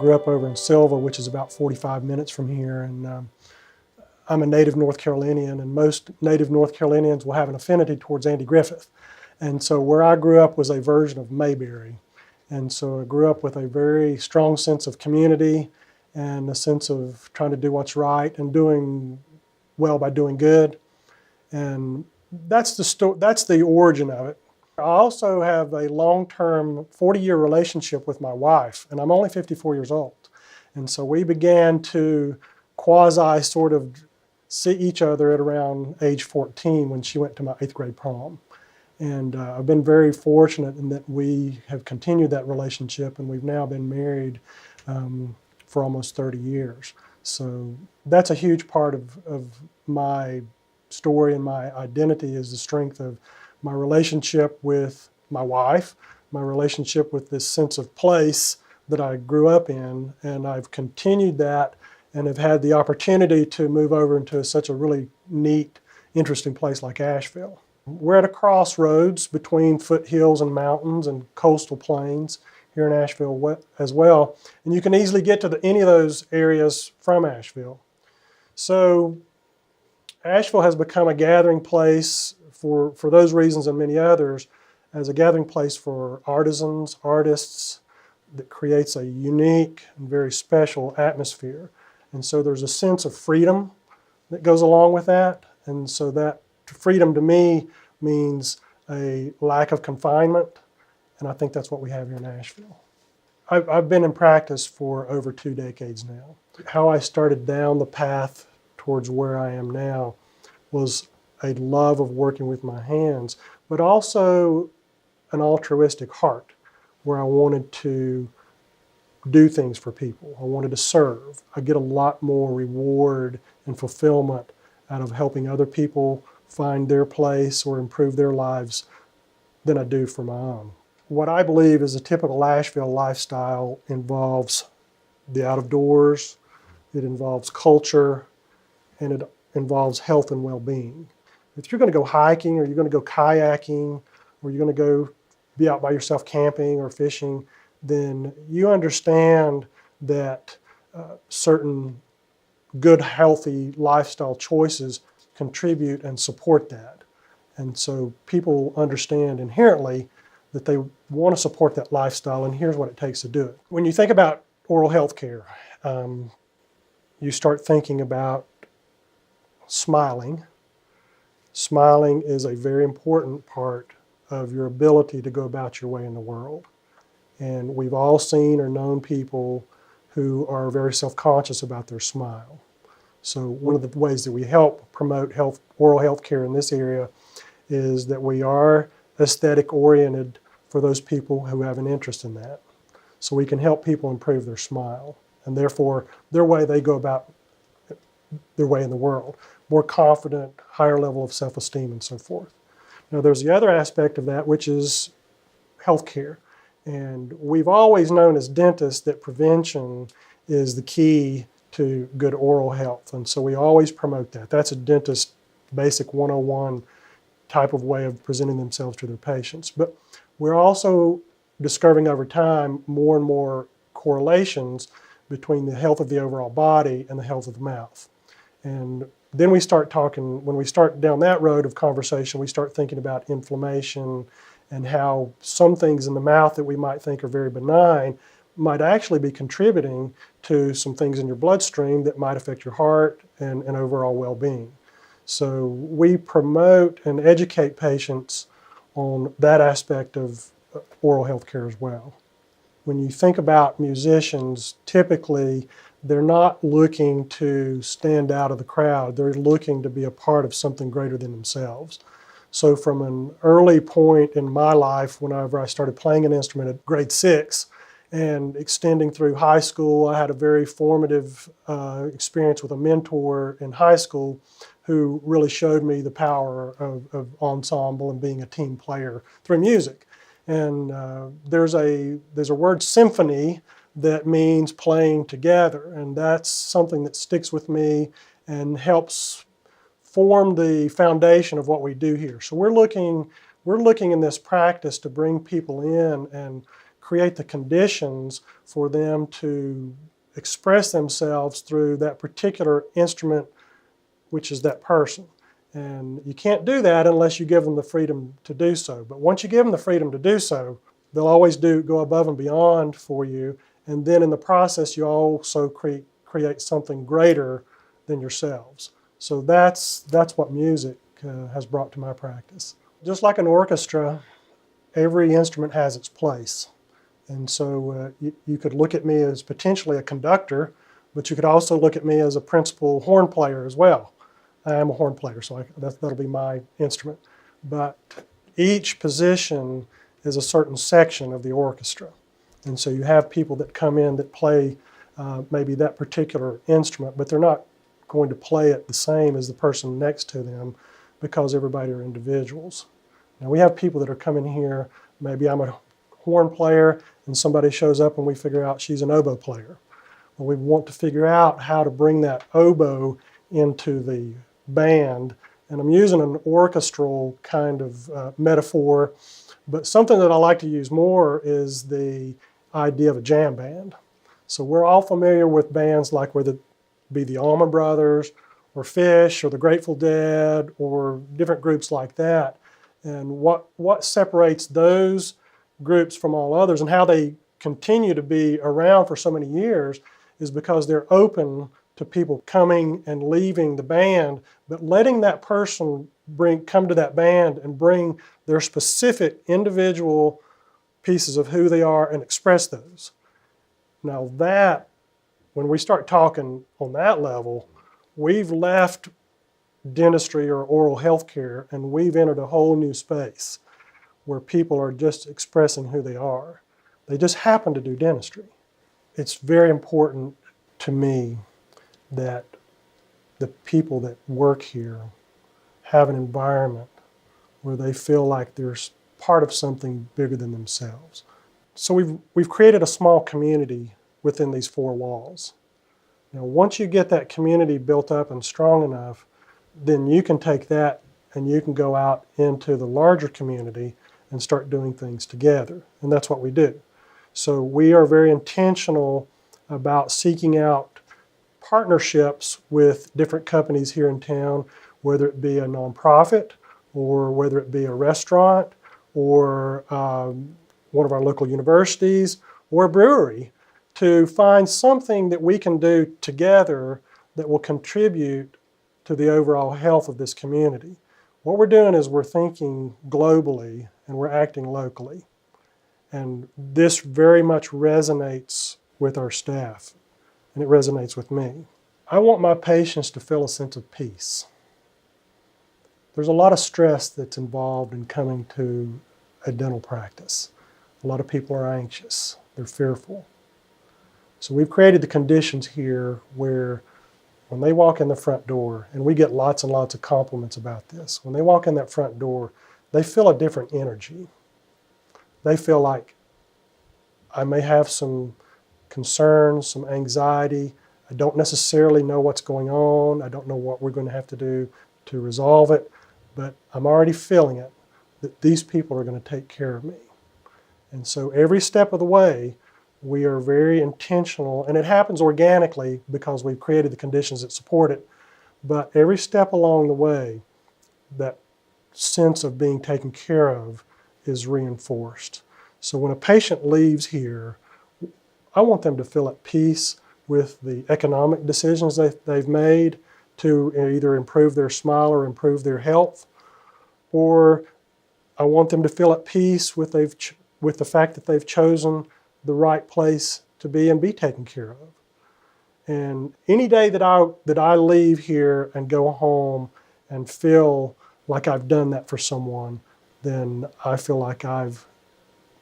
grew up over in Silva, which is about 45 minutes from here, and I'm a native North Carolinian, and most native North Carolinians will have an affinity towards Andy Griffith. And so where I grew up was a version of Mayberry. And so I grew up with a very strong sense of community and a sense of trying to do what's right and doing well by doing good. And that's the origin of it. I also have a long-term 40-year relationship with my wife, and I'm only 54 years old. And so we began to quasi sort of see each other at around age 14 when she went to my 8th grade prom. And I've been very fortunate in that we have continued that relationship, and we've now been married for almost 30 years. So that's a huge part of my story and my identity, is the strength of my relationship with my wife, my relationship with this sense of place that I grew up in, and I've continued that and have had the opportunity to move over into such a really neat, interesting place like Asheville. We're at a crossroads between foothills and mountains and coastal plains here in Asheville as well, and you can easily get to any of those areas from Asheville. So Asheville has become a gathering place for those reasons and many others, as a gathering place for artisans, artists, that creates a unique and very special atmosphere. And so there's a sense of freedom that goes along with that. And so that freedom to me means a lack of confinement. And I think that's what we have here in Asheville. I've been in practice for over 2 decades now. How I started down the path towards where I am now was a love of working with my hands, but also an altruistic heart, where I wanted to do things for people. I wanted to serve. I get a lot more reward and fulfillment out of helping other people find their place or improve their lives than I do for my own. What I believe is a typical Asheville lifestyle involves the out of doors, it involves culture, and it involves health and well-being. If you're going to go hiking, or you're going to go kayaking, or you're going to go be out by yourself camping or fishing, then you understand that certain good, healthy lifestyle choices contribute and support that. And so people understand inherently that they want to support that lifestyle, and here's what it takes to do it. When you think about oral health care, you start thinking about smiling. Smiling is a very important part of your ability to go about your way in the world. And we've all seen or known people who are very self-conscious about their smile. So one of the ways that we help promote oral health care in this area is that we are aesthetic oriented for those people who have an interest in that. So we can help people improve their smile, and therefore their way they go about their way in the world. More confident, higher level of self-esteem, and so forth. Now there's the other aspect of that, which is healthcare. And we've always known as dentists that prevention is the key to good oral health. And so we always promote that. That's a dentist basic 101 type of way of presenting themselves to their patients. But we're also discovering over time more and more correlations between the health of the overall body and the health of the mouth. And then we start talking, when we start down that road of conversation, we start thinking about inflammation and how some things in the mouth that we might think are very benign might actually be contributing to some things in your bloodstream that might affect your heart and overall well-being. So we promote and educate patients on that aspect of oral health care as well. When you think about musicians, typically they're not looking to stand out of the crowd. They're looking to be a part of something greater than themselves. So from an early point in my life, whenever I started playing an instrument at grade 6 and extending through high school, I had a very formative experience with a mentor in high school who really showed me the power of ensemble and being a team player through music. And there's a word symphony that means playing together, and that's something that sticks with me and helps form the foundation of what we do here. So we're looking in this practice to bring people in and create the conditions for them to express themselves through that particular instrument, which is that person. And you can't do that unless you give them the freedom to do so. But once you give them the freedom to do so, they'll always go above and beyond for you. And then in the process, you also create something greater than yourselves. So that's what music has brought to my practice. Just like an orchestra, every instrument has its place. And so you could look at me as potentially a conductor, but you could also look at me as a principal horn player as well. I am a horn player, so that'll be my instrument. But each position is a certain section of the orchestra. And so you have people that come in that play maybe that particular instrument, but they're not going to play it the same as the person next to them because everybody are individuals. Now we have people that are coming here, maybe I'm a horn player and somebody shows up and we figure out she's an oboe player. Well, we want to figure out how to bring that oboe into the band, and I'm using an orchestral kind of metaphor, but something that I like to use more is the idea of a jam band. So we're all familiar with bands like whether it be the Allman Brothers or Fish or the Grateful Dead or different groups like that. And what separates those groups from all others and how they continue to be around for so many years is because they're open to people coming and leaving the band, but letting that person come to that band and bring their specific individual pieces of who they are and express those. Now that, when we start talking on that level, we've left dentistry or oral health care and we've entered a whole new space where people are just expressing who they are. They just happen to do dentistry. It's very important to me that the people that work here have an environment where they feel like they're part of something bigger than themselves. So we've created a small community within these four walls. Now, once you get that community built up and strong enough, then you can take that and you can go out into the larger community and start doing things together. And that's what we do. So we are very intentional about seeking out partnerships with different companies here in town, whether it be a nonprofit or whether it be a restaurant or one of our local universities or a brewery, to find something that we can do together that will contribute to the overall health of this community. What we're doing is we're thinking globally and we're acting locally. And this very much resonates with our staff, and it resonates with me. I want my patients to feel a sense of peace. There's a lot of stress that's involved in coming to a dental practice. A lot of people are anxious, they're fearful. So we've created the conditions here where when they walk in the front door, and we get lots and lots of compliments about this, when they walk in that front door, they feel a different energy. They feel like I may have some concerns, some anxiety. I don't necessarily know what's going on. I don't know what we're going to have to do to resolve it, but I'm already feeling it, that these people are going to take care of me. And so every step of the way, we are very intentional, and it happens organically because we've created the conditions that support it, but every step along the way, that sense of being taken care of is reinforced. So when a patient leaves here, I want them to feel at peace with the economic decisions they've made to either improve their smile or improve their health, or I want them to feel at peace with the fact that they've chosen the right place to be and be taken care of. And any day that I leave here and go home and feel like I've done that for someone, then I feel like I've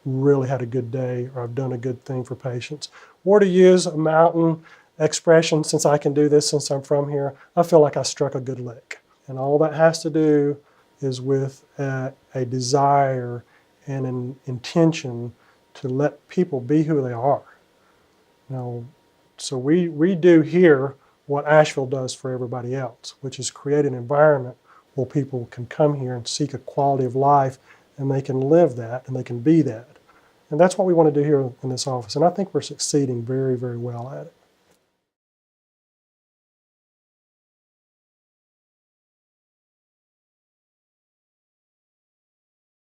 really had a good day or I've done a good thing for patients. Or to use a mountain expression, since I can do this since I'm from here, I feel like I struck a good lick. And all that has to do is with a desire and an intention to let people be who they are. Now, so we do here what Asheville does for everybody else, which is create an environment where people can come here and seek a quality of life, and they can live that and they can be that. And that's what we want to do here in this office. And I think we're succeeding very, very well at it.